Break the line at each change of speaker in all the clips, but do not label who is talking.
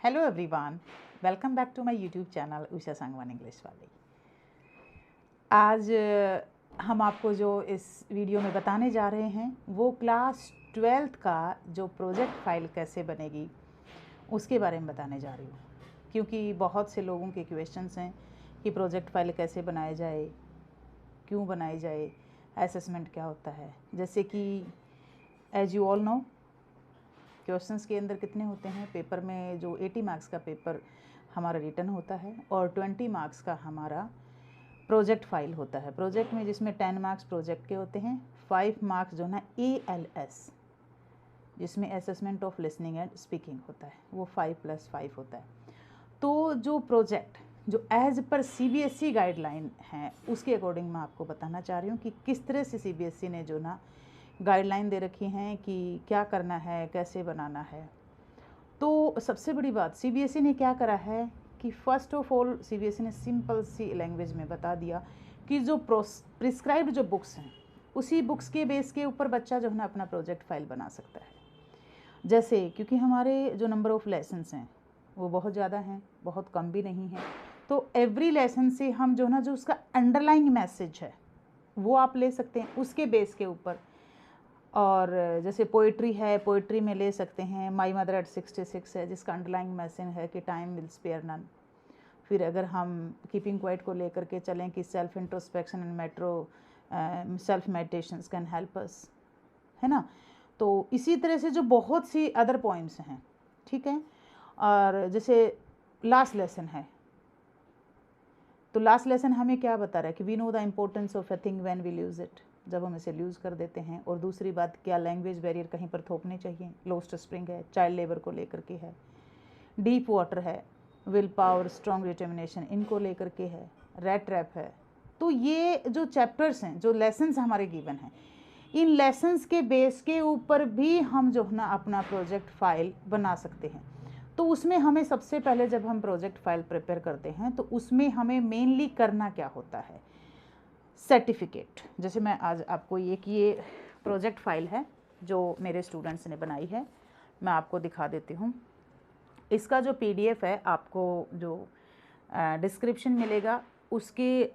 Hello everyone, welcome back to my YouTube channel Usha Sangwan English वाली। आज हम आपको जो इस वीडियो में बताने जा रहे हैं वो क्लास 12th का जो प्रोजेक्ट फाइल कैसे बनेगी उसके बारे में बताने जा रही हूँ, क्योंकि बहुत से लोगों के क्वेश्चंस हैं कि प्रोजेक्ट फाइल कैसे बनाया जाए, क्यों बनाई जाए, असेसमेंट क्या होता है। जैसे कि as you all know, questions के अंदर कितने होते हैं पेपर में, जो 80 मार्क्स का पेपर हमारा रिटर्न होता है और 20 मार्क्स का हमारा प्रोजेक्ट फाइल होता है। प्रोजेक्ट में जिसमें 10 मार्क्स प्रोजेक्ट के होते हैं, 5 मार्क्स जो ना ALS जिसमें assessment of listening and speaking होता है, वो 5+5 होता है। तो जो प्रोजेक्ट जो एज पर CBSE गाइडलाइन है उसके अकॉर्डिंग मैं आपको बताना चाह रही हूँ कि किस तरह से CBSE ने जो ना गाइडलाइन दे रखी हैं कि क्या करना है, कैसे बनाना है। तो सबसे बड़ी बात CBSE ने क्या करा है कि फ़र्स्ट ऑफ ऑल CBSE ने सिंपल सी लैंग्वेज में बता दिया कि जो प्रिस्क्राइब्ड जो बुक्स हैं उसी बुक्स के बेस के ऊपर बच्चा जो है ना अपना प्रोजेक्ट फाइल बना सकता है। जैसे क्योंकि हमारे जो नंबर ऑफ़ लेसन्स हैं वो बहुत ज़्यादा हैं, बहुत कम भी नहीं है, तो एवरी लेसन से हम जो ना जो उसका अंडरलाइंग मैसेज है वो आप ले सकते हैं उसके बेस के ऊपर। और जैसे पोइट्री है, पोइट्री में ले सकते हैं माई मदर एट 66 है जिसका अंडरलाइंग मैसेज है कि टाइम विल स्पेयर नन। फिर अगर हम कीपिंग क्वाइट को लेकर के चलें कि self introspection and self meditations can help us, है ना। तो इसी तरह से जो बहुत सी अदर पॉइंट्स हैं, ठीक है। और जैसे लास्ट लेसन है, तो लास्ट लेसन हमें क्या बता रहा है कि we know the importance of a thing when we use it, जब हम इसे लूज़ कर देते हैं। और दूसरी बात, क्या लैंग्वेज बैरियर कहीं पर थोपने चाहिए, लोस्ट स्प्रिंग है, चाइल्ड लेबर को लेकर के है, डीप वाटर है, विल पावर, स्ट्रॉन्ग डिटर्मिनेशन इनको लेकर के है, रेड ट्रैप है। तो ये जो चैप्टर्स हैं, जो लेसन्स हमारे गिवन हैं, इन लेसन्स के बेस के ऊपर भी हम जो है ना अपना प्रोजेक्ट फाइल बना सकते हैं। तो उसमें हमें सबसे पहले जब हम प्रोजेक्ट फाइल प्रिपेयर करते हैं तो उसमें हमें मेनली करना क्या होता है, सर्टिफिकेट। जैसे मैं आज आपको ये प्रोजेक्ट फाइल है जो मेरे स्टूडेंट्स ने बनाई है, मैं आपको दिखा देती हूँ। इसका जो PDF है आपको जो डिस्क्रिप्शन मिलेगा उसके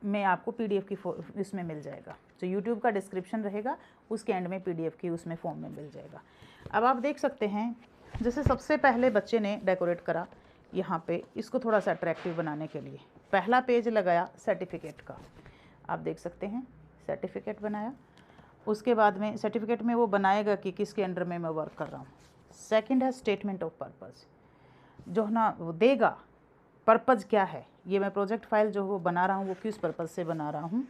में आपको PDF की इसमें मिल जाएगा। जो YouTube का डिस्क्रिप्शन रहेगा उसके एंड में PDF की उसमें फॉर्म में मिल जाएगा। अब आप देख सकते हैं, जैसे सबसे पहले बच्चे ने डेकोरेट करा यहाँ पे, इसको थोड़ा सा अट्रैक्टिव बनाने के लिए पहला पेज लगाया सर्टिफिकेट का। आप देख सकते हैं सर्टिफिकेट बनाया। उसके बाद में सर्टिफिकेट में वो बनाएगा कि किसके अंडर में मैं वर्क कर रहा हूँ। सेकंड है स्टेटमेंट ऑफ पर्पस, जो है ना वो देगा पर्पज़ क्या है, ये मैं प्रोजेक्ट फाइल जो वो बना रहा हूँ वो किस पर्पज़ से बना रहा हूँ।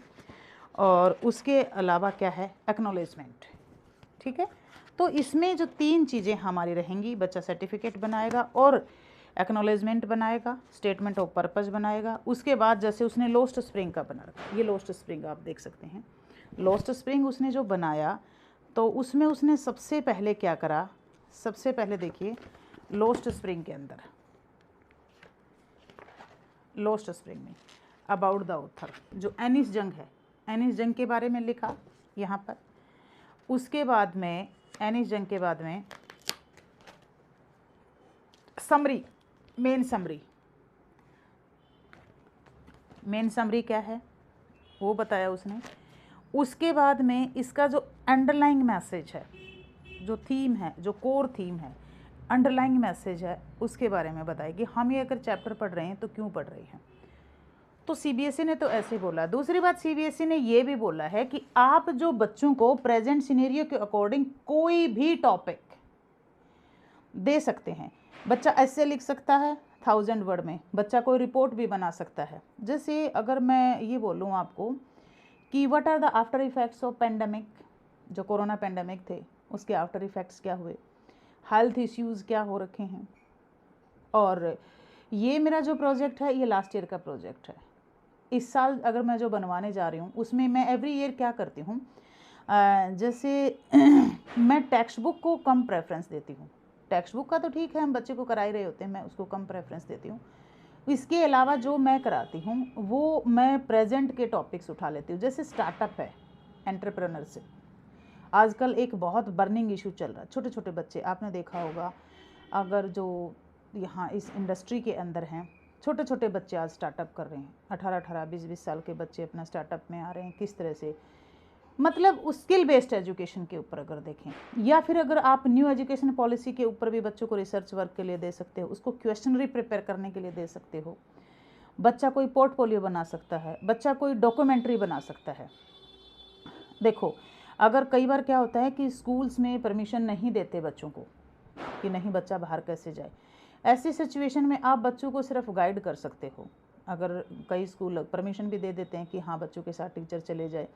और उसके अलावा क्या है, एक्नॉलेजमेंट, ठीक है। तो इसमें जो 3 चीज़ें हमारी रहेंगी, बच्चा सर्टिफिकेट बनाएगा और एक्नॉलेजमेंट बनाएगा, स्टेटमेंट ऑफ पर्पज़ बनाएगा। उसके बाद जैसे उसने लोस्ट स्प्रिंग का बना रखा, ये लोस्ट स्प्रिंग आप देख सकते हैं। लोस्ट स्प्रिंग उसने जो बनाया तो उसमें उसने सबसे पहले क्या करा, सबसे पहले देखिए लोस्ट स्प्रिंग के अंदर, लोस्ट स्प्रिंग में अबाउट द ऑथर जो एनिस जंग है, एनिस जंग के बारे में लिखा यहाँ पर। उसके बाद में एनिस जंग के बाद में summary, main summary, main summary क्या है वो बताया उसने। उसके बाद में इसका जो अंडरलाइंग मैसेज है, जो थीम है, जो कोर थीम है, अंडरलाइंग मैसेज है, उसके बारे में बताएगी। हम ये अगर चैप्टर पढ़ रहे हैं तो क्यों पढ़ रहे हैं। तो CBSE ने तो ऐसे बोला। दूसरी बात, CBSE ने ये भी बोला है कि आप जो बच्चों को प्रेजेंट सिनेरियो के अकॉर्डिंग कोई भी टॉपिक दे सकते हैं। बच्चा ऐसे लिख सकता है 1000 वर्ड में, बच्चा कोई रिपोर्ट भी बना सकता है। जैसे अगर मैं ये बोलूँ आपको कि what are the after effects of pandemic, जो कोरोना पेंडेमिक थे उसके आफ्टर इफ़ेक्ट्स क्या हुए, हेल्थ इश्यूज़ क्या हो रखे हैं। और ये मेरा जो प्रोजेक्ट है ये लास्ट ईयर का प्रोजेक्ट है। इस साल अगर मैं जो बनवाने जा रही हूँ उसमें मैं एवरी ईयर क्या करती हूँ, जैसे मैं टेक्स्ट बुक को कम प्रेफरेंस देती हूँ। टेक्स्ट बुक का तो ठीक है, हम बच्चे को करा ही रहे होते हैं, मैं उसको कम प्रेफरेंस देती हूँ। इसके अलावा जो मैं कराती हूँ वो मैं प्रेजेंट के टॉपिक्स उठा लेती हूँ। जैसे स्टार्टअप है, एंटरप्रेन्योरशिप, आजकल एक बहुत बर्निंग इशू चल रहा है। छोटे छोटे बच्चे, आपने देखा होगा, अगर जो यहाँ इस इंडस्ट्री के अंदर हैं, छोटे छोटे बच्चे आज स्टार्टअप कर रहे हैं, 18-18, 20-20 साल के बच्चे अपना स्टार्टअप में आ रहे हैं। किस तरह से, मतलब उस स्किल बेस्ड एजुकेशन के ऊपर अगर देखें, या फिर अगर आप न्यू एजुकेशन पॉलिसी के ऊपर भी बच्चों को रिसर्च वर्क के लिए दे सकते हो, उसको क्वेश्चनरी प्रिपेयर करने के लिए दे सकते हो। बच्चा कोई पोर्टफोलियो बना सकता है, बच्चा कोई डॉक्यूमेंट्री बना सकता है। देखो, अगर कई बार क्या होता है कि स्कूल्स में परमिशन नहीं देते बच्चों को कि नहीं बच्चा बाहर कैसे जाए, ऐसी सिचुएशन में आप बच्चों को सिर्फ गाइड कर सकते हो। अगर कई स्कूल परमिशन भी दे देते हैं कि हाँ बच्चों के साथ टीचर चले जाए,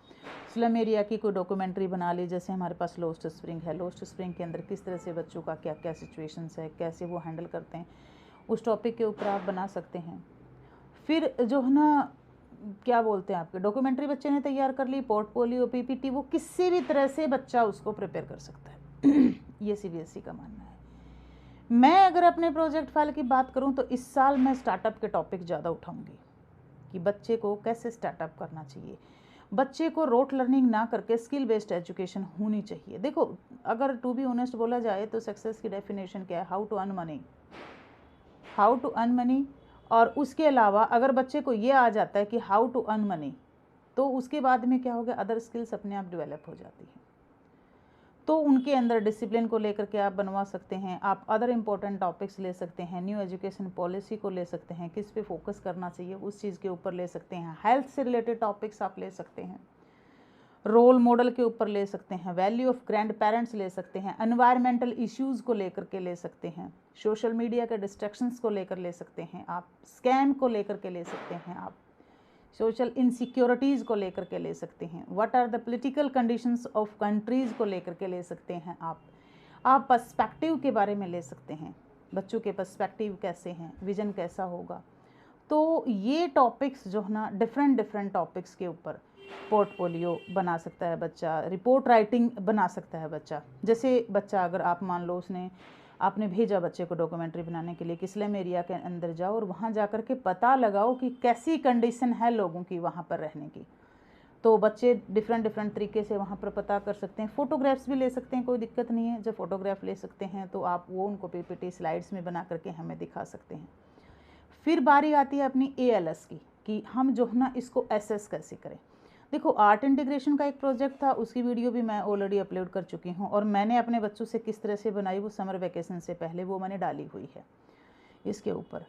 स्लम एरिया की कोई डॉक्यूमेंट्री बना ली, जैसे हमारे पास लोस्ट स्प्रिंग है, लोस्ट स्प्रिंग के अंदर किस तरह से बच्चों का क्या क्या सिचुएशंस है, कैसे वो हैंडल करते हैं, उस टॉपिक के ऊपर आप बना सकते हैं। फिर जो है ना, क्या बोलते हैं, आपके डॉक्यूमेंट्री बच्चे ने तैयार कर ली, पोर्टफोलियो, पीपीटी, वो किसी भी तरह से बच्चा उसको प्रिपेयर कर सकता है। ये सीबीएसई का मानना है। मैं अगर अपने प्रोजेक्ट फाइल की बात करूं तो इस साल मैं स्टार्टअप के टॉपिक ज़्यादा उठाऊंगी कि बच्चे को कैसे स्टार्टअप करना चाहिए। बच्चे को रोट लर्निंग ना करके स्किल बेस्ड एजुकेशन होनी चाहिए। देखो, अगर टू बी ऑनेस्ट बोला जाए तो सक्सेस की डेफिनेशन क्या है, how to earn money, how to earn money. और उसके अलावा अगर बच्चे को ये आ जाता है कि हाउ टू अर्न मनी, तो उसके बाद में क्या हो गया, अदर स्किल्स अपने आप डेवलप हो जाती हैं। तो उनके अंदर डिसिप्लिन को लेकर के आप बनवा सकते हैं, आप अदर इम्पोर्टेंट टॉपिक्स ले सकते हैं, न्यू एजुकेशन पॉलिसी को ले सकते हैं, किस पे फोकस करना चाहिए उस चीज़ के ऊपर ले सकते हैं, हेल्थ से रिलेटेड टॉपिक्स आप ले सकते हैं, रोल मॉडल के ऊपर ले सकते हैं, वैल्यू ऑफ ग्रैंड पेरेंट्स ले सकते हैं, एनवायरमेंटल इश्यूज़ को लेकर के ले सकते हैं, सोशल मीडिया के डिस्ट्रैक्शंस को लेकर ले सकते हैं आप, स्कैम को लेकर के ले सकते हैं आप, सोशल इनसिक्योरिटीज़ को लेकर के ले सकते हैं, what are the political conditions of countries को लेकर के ले सकते हैं आप पर्सपेक्टिव के बारे में ले सकते हैं, बच्चों के पर्सपेक्टिव कैसे हैं, विजन कैसा होगा। तो ये टॉपिक्स जो है ना, डिफरेंट टॉपिक्स के ऊपर पोर्टफोलियो बना सकता है बच्चा, रिपोर्ट राइटिंग बना सकता है बच्चा। जैसे बच्चा अगर आप मान लो आपने भेजा बच्चे को डॉक्यूमेंट्री बनाने के लिए कि स्लम एरिया के अंदर जाओ और वहाँ जा कर के पता लगाओ कि कैसी कंडीशन है लोगों की वहाँ पर रहने की, तो बच्चे डिफरेंट तरीके से वहाँ पर पता कर सकते हैं। फ़ोटोग्राफ्स भी ले सकते हैं, कोई दिक्कत नहीं है। जब फ़ोटोग्राफ ले सकते हैं तो आप वो उनको पीपीटी स्लाइड्स में बना करके हमें दिखा सकते हैं। फिर बारी आती है अपनी ALS की कि हम जो है ना इसको एसेस कैसे करें। देखो, आर्ट इंटीग्रेशन का एक प्रोजेक्ट था, उसकी वीडियो भी मैं ऑलरेडी अपलोड कर चुकी हूँ, और मैंने अपने बच्चों से किस तरह से बनाई वो समर वैकेशन से पहले वो मैंने डाली हुई है इसके ऊपर।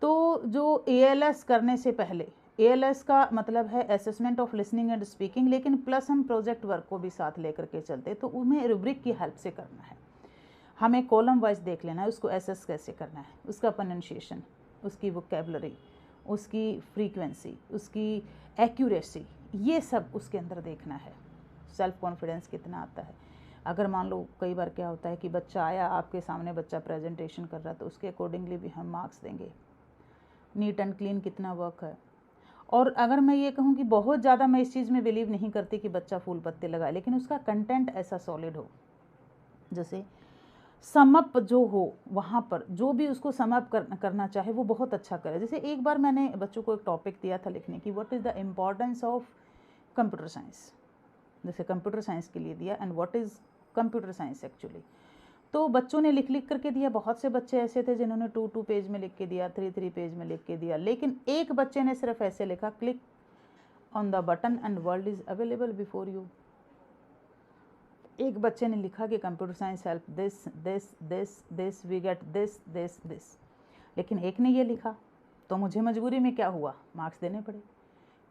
तो जो ALS करने से पहले, ALS का मतलब है assessment of listening and speaking, लेकिन प्लस हम प्रोजेक्ट वर्क को भी साथ लेकर के चलते, तो उन्हें रूब्रिक की हेल्प से करना है। हमें कॉलम वाइज देख लेना है उसको एसेस कैसे करना है, उसका प्रोनाउंसिएशन, उसकी वोकैबुलरी, उसकी फ्रीक्वेंसी, उसकी एक्यूरेसी, ये सब उसके अंदर देखना है। सेल्फ कॉन्फिडेंस कितना आता है। अगर मान लो कई बार क्या होता है कि बच्चा आया आपके सामने, बच्चा प्रेजेंटेशन कर रहा है, तो उसके अकॉर्डिंगली भी हम मार्क्स देंगे। नीट एंड क्लीन कितना वर्क है। और अगर मैं ये कहूँ कि बहुत ज़्यादा मैं इस चीज़ में बिलीव नहीं करती कि बच्चा फूल पत्ते लगाए, लेकिन उसका कंटेंट ऐसा सॉलिड हो, जैसे समअप जो हो, वहाँ पर जो भी उसको समअप करना चाहे वो बहुत अच्छा करे। जैसे एक बार मैंने बच्चों को एक टॉपिक दिया था लिखने की, what is the importance of computer science, जैसे कंप्यूटर साइंस के लिए दिया, and what is computer science actually. तो बच्चों ने लिख कर के दिया। बहुत से बच्चे ऐसे थे जिन्होंने 2 पेज में लिख के दिया, 3 पेज में लिख के दिया, लेकिन एक बच्चे ने सिर्फ ऐसे लिखा, click on the button and world is available before you. एक बच्चे ने लिखा कि computer science help this this this this, we get this this this, लेकिन एक ने ये लिखा, तो मुझे मजबूरी में क्या हुआ, मार्क्स देने पड़े।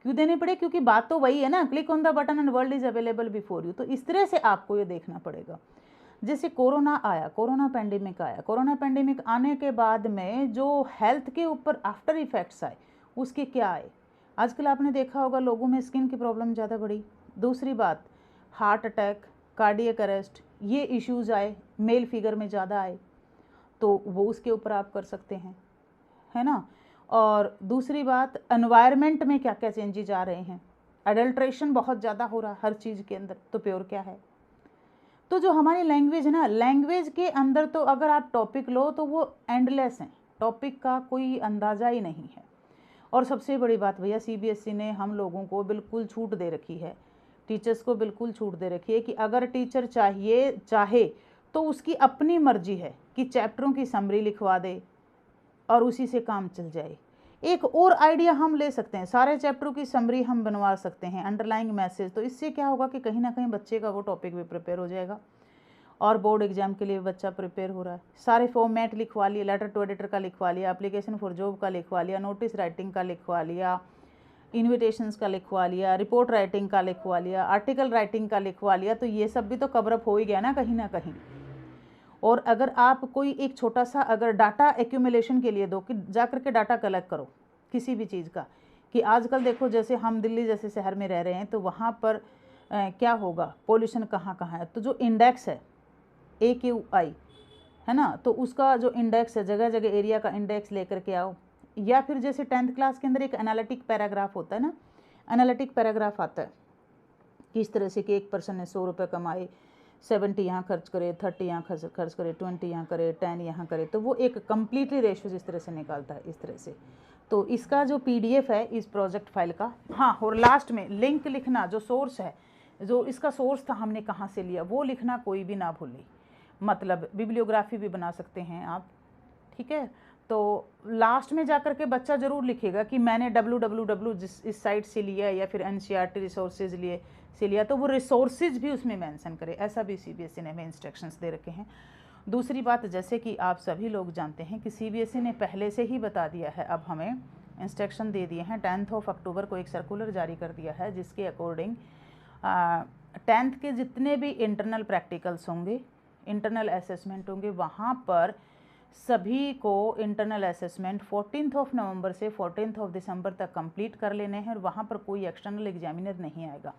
क्यों देने पड़े? क्योंकि बात तो वही है ना, click on the button and world is available before you. तो इस तरह से आपको ये देखना पड़ेगा। जैसे कोरोना आया, कोरोना पैंडेमिक आया, कोरोना पैंडेमिक आने के बाद में जो हेल्थ के ऊपर आफ्टर इफ़ेक्ट्स आए, उसके क्या आए। आजकल आपने देखा होगा लोगों में स्किन की प्रॉब्लम ज़्यादा बढ़ी। दूसरी बात, हार्ट अटैक, कार्डियक अरेस्ट, ये इश्यूज़ आए, मेल फिगर में ज़्यादा आए, तो वो उसके ऊपर आप कर सकते हैं, है ना। और दूसरी बात, एनवायरनमेंट में क्या क्या चेंजेज आ रहे हैं। एडल्ट्रेशन बहुत ज़्यादा हो रहा है हर चीज़ के अंदर, तो प्योर क्या है। तो जो हमारी लैंग्वेज है ना, लैंग्वेज के अंदर तो अगर आप टॉपिक लो तो वो एंडलेस हैं, टॉपिक का कोई अंदाज़ा ही नहीं है। और सबसे बड़ी बात भैया, CBSE ने हम लोगों को बिल्कुल छूट दे रखी है, टीचर्स को बिल्कुल छूट दे रखी है कि अगर टीचर चाहे तो उसकी अपनी मर्जी है कि चैप्टरों की समरी लिखवा दे, और उसी से काम चल जाए। एक और आइडिया हम ले सकते हैं, सारे चैप्टरों की समरी हम बनवा सकते हैं, अंडरलाइंग मैसेज। तो इससे क्या होगा कि कहीं ना कहीं बच्चे का वो टॉपिक भी प्रिपेयर हो जाएगा और बोर्ड एग्जाम के लिए बच्चा प्रिपेयर हो रहा है। सारे फॉर्मेट लिखवा लिए, लेटर टू एडिटर का लिखवा लिया, एप्लीकेशन फॉर जॉब का लिखवा लिया, नोटिस राइटिंग का लिखवा लिया, इन्विटेशंस का लिखवा लिया, रिपोर्ट राइटिंग का लिखवा लिया, आर्टिकल राइटिंग का लिखवा लिया। तो ये सब भी तो कवरअप हो ही गया ना कहीं। और अगर आप कोई एक छोटा सा अगर डाटा एक्यूमुलेशन के लिए दो कि जा करके डाटा कलेक्ट करो किसी भी चीज़ का, कि आजकल देखो जैसे हम दिल्ली जैसे शहर में रह रहे हैं तो वहाँ पर क्या होगा, पोल्यूशन कहाँ है, तो जो इंडेक्स है AQI है ना, तो उसका जो इंडेक्स है, जगह जगह एरिया का इंडेक्स लेकर के आओ। या फिर जैसे 10th क्लास के अंदर एक एनालिटिक पैराग्राफ होता है ना, एनालिटिक पैराग्राफ आता है किस तरह से कि एक पर्सन ने 100 रुपये कमाए, 70 यहाँ खर्च करे, 30 यहाँ खर्च करे, 20 यहाँ करे, 10 यहाँ करे, तो वो एक कम्प्लीटली रेशियो इस तरह से निकालता है, इस तरह से। तो इसका जो PDF है इस प्रोजेक्ट फाइल का, हाँ, और लास्ट में लिंक लिखना, जो सोर्स है, जो इसका सोर्स था हमने कहाँ से लिया, वो लिखना कोई भी ना भूले। मतलब बिब्लियोग्राफी भी बना सकते हैं आप, ठीक है। तो लास्ट में जाकर के बच्चा ज़रूर लिखेगा कि मैंने www जिस इस साइट से लिया या फिर NCERT रिसोर्सेज से लिया, तो वो रिसोर्सेज भी उसमें मेंशन करे। ऐसा भी CBSE ने हमें इंस्ट्रक्शंस दे रखे हैं। दूसरी बात, जैसे कि आप सभी लोग जानते हैं कि CBSE ने पहले से ही बता दिया है, अब हमें इंस्ट्रक्शन दे दिए हैं। 10 अक्टूबर को एक सर्कुलर जारी कर दिया है जिसके अकॉर्डिंग 10th के जितने भी इंटरनल प्रैक्टिकल्स होंगे, इंटरनल असेसमेंट होंगे, वहाँ पर सभी को इंटरनल असेसमेंट 14 नवंबर से 14 दिसंबर तक कंप्लीट कर लेने हैं और वहाँ पर कोई एक्सटर्नल एग्जामिनर नहीं आएगा।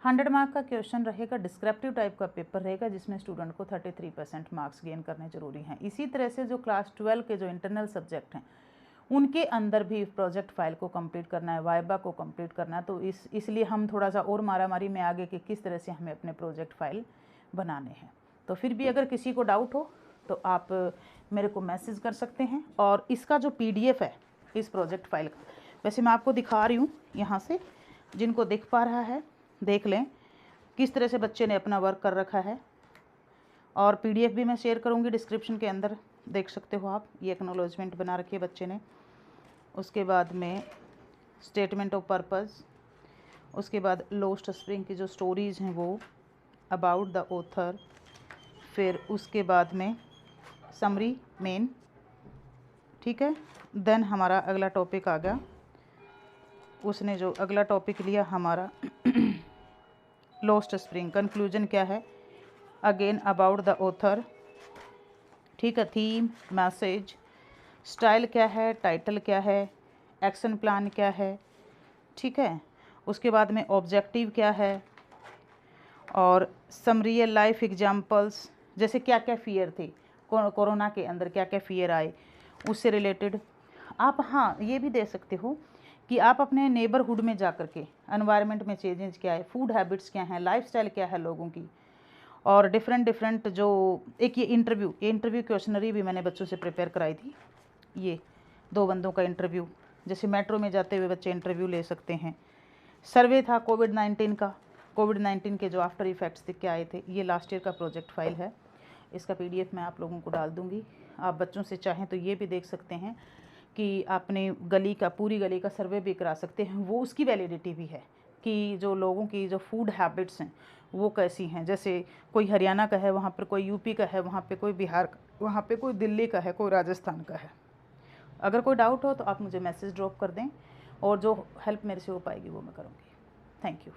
100 मार्क का क्वेश्चन रहेगा, डिस्क्रिप्टिव टाइप का पेपर रहेगा जिसमें स्टूडेंट को 33% मार्क्स गेन करने जरूरी हैं। इसी तरह से जो क्लास 12 के जो इंटरनल सब्जेक्ट हैं उनके अंदर भी प्रोजेक्ट फाइल को कंप्लीट करना है, वाइबा को कंप्लीट करना है। तो इसलिए हम थोड़ा सा और मारामारी में आगे कि किस तरह से हमें अपने प्रोजेक्ट फाइल बनाने हैं। तो फिर भी अगर किसी को डाउट हो तो आप मेरे को मैसेज कर सकते हैं। और इसका जो PDF है इस प्रोजेक्ट फाइल का, वैसे मैं आपको दिखा रही हूँ यहाँ से, जिनको दिख पा रहा है देख लें किस तरह से बच्चे ने अपना वर्क कर रखा है। और PDF भी मैं शेयर करूँगी डिस्क्रिप्शन के अंदर, देख सकते हो आप। ये एक्नॉलेजमेंट बना रखी है बच्चे ने, उसके बाद में स्टेटमेंट ऑफ पर्पस, उसके बाद लोस्ट स्प्रिंग की जो स्टोरीज़ हैं वो, अबाउट द ऑथर, फिर उसके बाद में समरी मेन, ठीक है। देन हमारा अगला टॉपिक आ गया, उसने जो अगला टॉपिक लिया हमारा लोस्ट स्प्रिंग, कंक्लूजन क्या है, अगेन अबाउट द ऑथर, ठीक है। थीम, मैसेज, स्टाइल क्या है, टाइटल क्या है, एक्शन प्लान क्या है, ठीक है। उसके बाद में ऑब्जेक्टिव क्या है, और सम रियल लाइफ एग्जाम्पल्स, जैसे क्या क्या फ़ियर थे कोरोना के अंदर, क्या क्या फ़ियर आए उससे रिलेटेड आप, हाँ, ये भी दे सकते हो कि आप अपने नेबरहुड में जा कर के एनवायरनमेंट में चेंजेस क्या है, फूड हैबिट्स क्या हैं, लाइफस्टाइल क्या है लोगों की, और डिफरेंट जो एक ये इंटरव्यू क्वेश्चनरी भी मैंने बच्चों से प्रिपेयर कराई थी। ये 2 बंदों का इंटरव्यू, जैसे मेट्रो में जाते हुए बच्चे इंटरव्यू ले सकते हैं। सर्वे था कोविड-19 का, कोविड-19 के जो आफ्टर इफ़ेक्ट्स थे क्या आए थे। ये लास्ट ईयर का प्रोजेक्ट फाइल है, इसका PDF मैं आप लोगों को डाल दूँगी। आप बच्चों से चाहें तो ये भी देख सकते हैं कि आपने पूरी गली का सर्वे भी करा सकते हैं, वो उसकी वैलिडिटी भी है कि जो लोगों की जो फूड हैबिट्स हैं वो कैसी हैं। जैसे कोई हरियाणा का है, वहाँ पर कोई यूपी का है, वहाँ पे कोई बिहार का, वहाँ पे कोई दिल्ली का है, कोई राजस्थान का है। अगर कोई डाउट हो तो आप मुझे मैसेज ड्रॉप कर दें और जो हेल्प मेरे से हो पाएगी वो मैं करूँगी। Thank you.